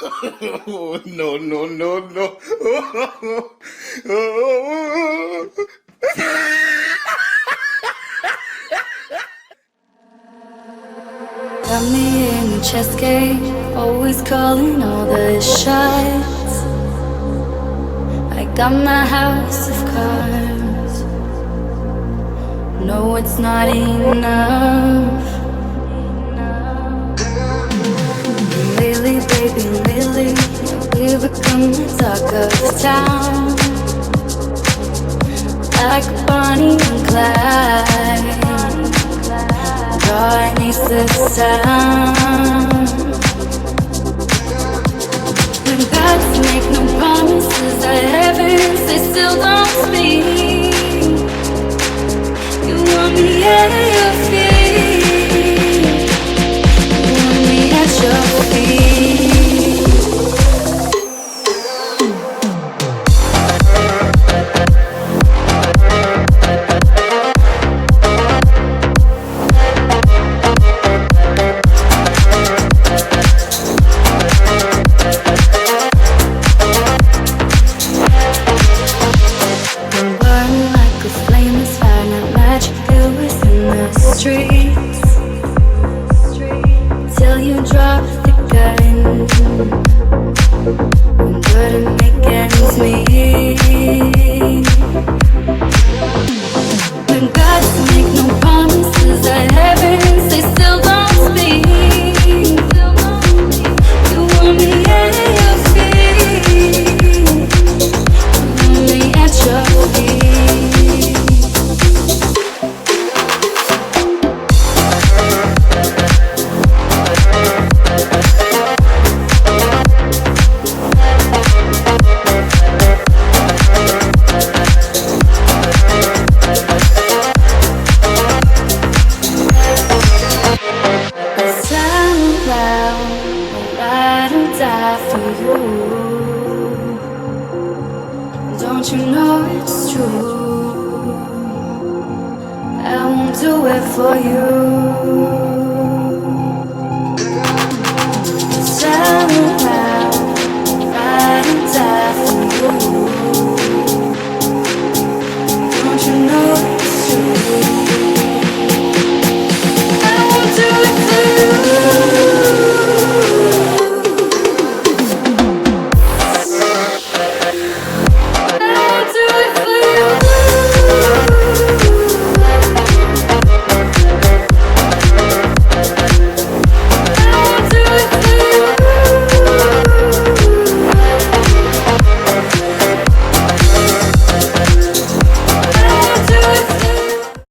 Oh, no, no, no, no. Got me in a chess game, always calling all the shots. I got my house of cards. No, it's not enough. Lily, baby, Lily, we become the talk of town. Like Bonnie and Clyde, God needs the sound. When gods make no promises, the heavens, they still don't speak. You want me at your feet. You want me at your feet. Streets till you drop the gun. I'm good at making ends meet. When gods make no promises, the heavens, they still don't speak. You want me at your feet. You want me at your feet. Don't you know it's true? I won't do it for you.